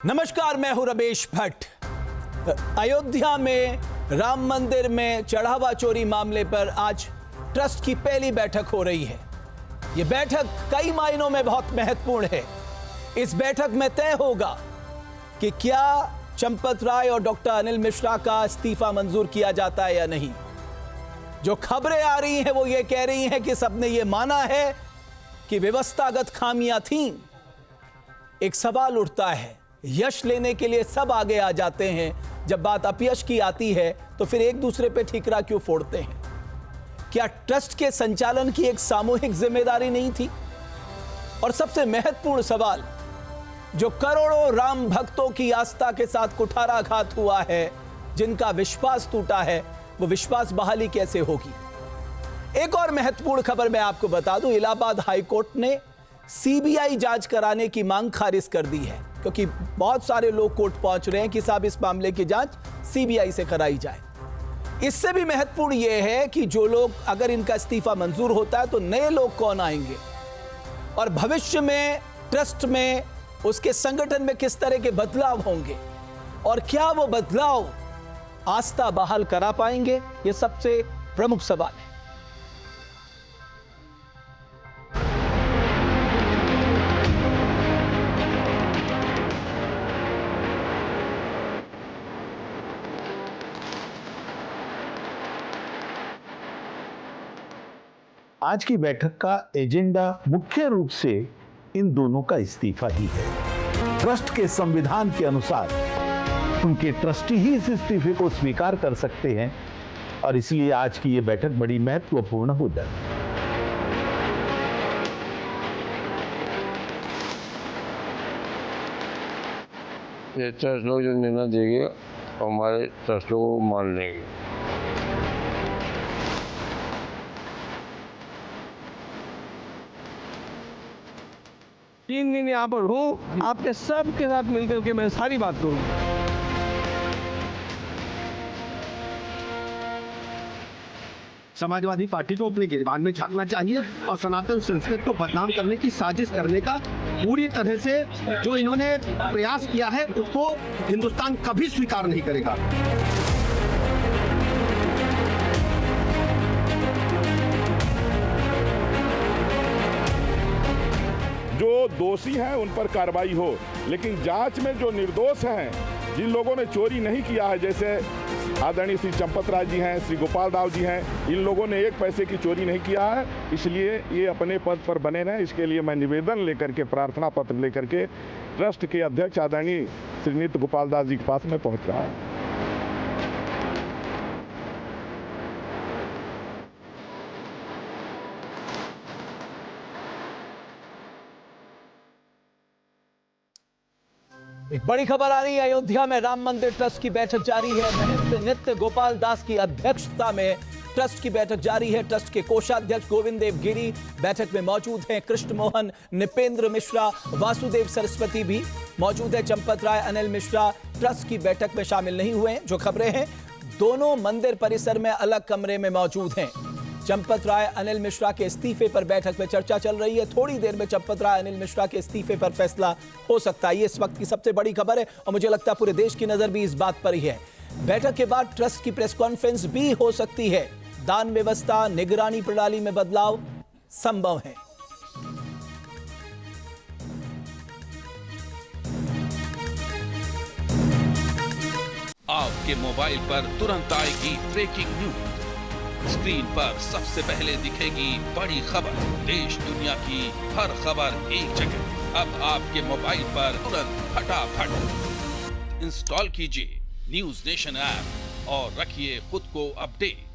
नमस्कार, मैं हूं रमेश भट्ट। अयोध्या में राम मंदिर में चढ़ावा चोरी मामले पर आज ट्रस्ट की पहली बैठक हो रही है। यह बैठक कई मायनों में बहुत महत्वपूर्ण है। इस बैठक में तय होगा कि क्या चंपत राय और डॉक्टर अनिल मिश्रा का इस्तीफा मंजूर किया जाता है या नहीं। जो खबरें आ रही हैं वो ये कह रही हैं कि सबने ये माना है कि व्यवस्थागत खामियां थीं। एक सवाल उठता है, यश लेने के लिए सब आगे आ जाते हैं, जब बात अपयश की आती है तो फिर एक दूसरे पे ठीकरा क्यों फोड़ते हैं? क्या ट्रस्ट के संचालन की एक सामूहिक जिम्मेदारी नहीं थी? और सबसे महत्वपूर्ण सवाल, जो करोड़ों राम भक्तों की आस्था के साथ कुठाराघात हुआ है, जिनका विश्वास टूटा है, वो विश्वास बहाली कैसे होगी? एक और महत्वपूर्ण खबर मैं आपको बता दूं, इलाहाबाद हाईकोर्ट ने सीबीआई जांच कराने की मांग खारिज कर दी है, क्योंकि बहुत सारे लोग कोर्ट पहुंच रहे हैं कि साहब इस मामले की जांच सीबीआई से कराई जाए। इससे भी महत्वपूर्ण यह है कि जो लोग, अगर इनका इस्तीफा मंजूर होता है तो नए लोग कौन आएंगे और भविष्य में ट्रस्ट में, उसके संगठन में किस तरह के बदलाव होंगे और क्या वो बदलाव आस्था बहाल करा पाएंगे, ये सबसे प्रमुख सवाल है। आज की बैठक का एजेंडा मुख्य रूप से इन दोनों का इस्तीफा ही है। ट्रस्ट के संविधान के अनुसार उनके ट्रस्टी ही इस इस्तीफे को स्वीकार कर सकते हैं और इसलिए आज की ये बैठक बड़ी महत्वपूर्ण हो जाती है। ये ट्रस्ट लोग जो निर्णय देंगे हमारे ट्रस्ट को मान लेंगे। तीन दिन यहाँ पर हूँ, आपके सबके साथ मिलकर के मैं सारी बात करूँ। समाजवादी पार्टी को अपने गिरबान में झांकना चाहिए और सनातन संस्कृति को बदनाम करने की साजिश करने का पूरी तरह से जो इन्होंने प्रयास किया है उसको हिंदुस्तान कभी स्वीकार नहीं करेगा। जो दोषी हैं उन पर कार्रवाई हो, लेकिन जांच में जो निर्दोष हैं, जिन लोगों ने चोरी नहीं किया है, जैसे आदरणीय श्री चंपत राय जी हैं, श्री गोपाल दास जी हैं, इन लोगों ने एक पैसे की चोरी नहीं किया है, इसलिए ये अपने पद पर बने रहें। इसके लिए मैं निवेदन लेकर के, प्रार्थना पत्र लेकर के ट्रस्ट के अध्यक्ष आदरणीय श्री नित्य गोपाल दास जी के पास में पहुँच रहा हूँ। एक बड़ी खबर आ रही है, अयोध्या में राम मंदिर ट्रस्ट की बैठक जारी है। महंत नित्य गोपाल दास की अध्यक्षता में ट्रस्ट की बैठक जारी है। ट्रस्ट के कोषाध्यक्ष गोविंद देव गिरी बैठक में मौजूद हैं। कृष्ण मोहन, निपेंद्र मिश्रा, वासुदेव सरस्वती भी मौजूद है। चंपत राय, अनिल मिश्रा ट्रस्ट की बैठक में शामिल नहीं हुए हैं। जो खबरें हैं, दोनों मंदिर परिसर में अलग कमरे में मौजूद हैं। चंपत राय, अनिल मिश्रा के इस्तीफे पर बैठक में चर्चा चल रही है। थोड़ी देर में चंपत राय, अनिल मिश्रा के इस्तीफे पर फैसला हो सकता है। ये इस वक्त की सबसे बड़ी खबर है और मुझे लगता है पूरे देश की नजर भी इस बात पर ही है। बैठक के बाद ट्रस्ट की प्रेस कॉन्फ्रेंस भी हो सकती है। दान व्यवस्था, निगरानी प्रणाली में बदलाव संभव है। आपके मोबाइल पर तुरंत आएगी ब्रेकिंग न्यूज। स्क्रीन पर सबसे पहले दिखेगी बड़ी खबर। देश दुनिया की हर खबर एक जगह। अब आपके मोबाइल पर तुरंत फटाफट इंस्टॉल कीजिए न्यूज नेशन ऐप और रखिए खुद को अपडेट।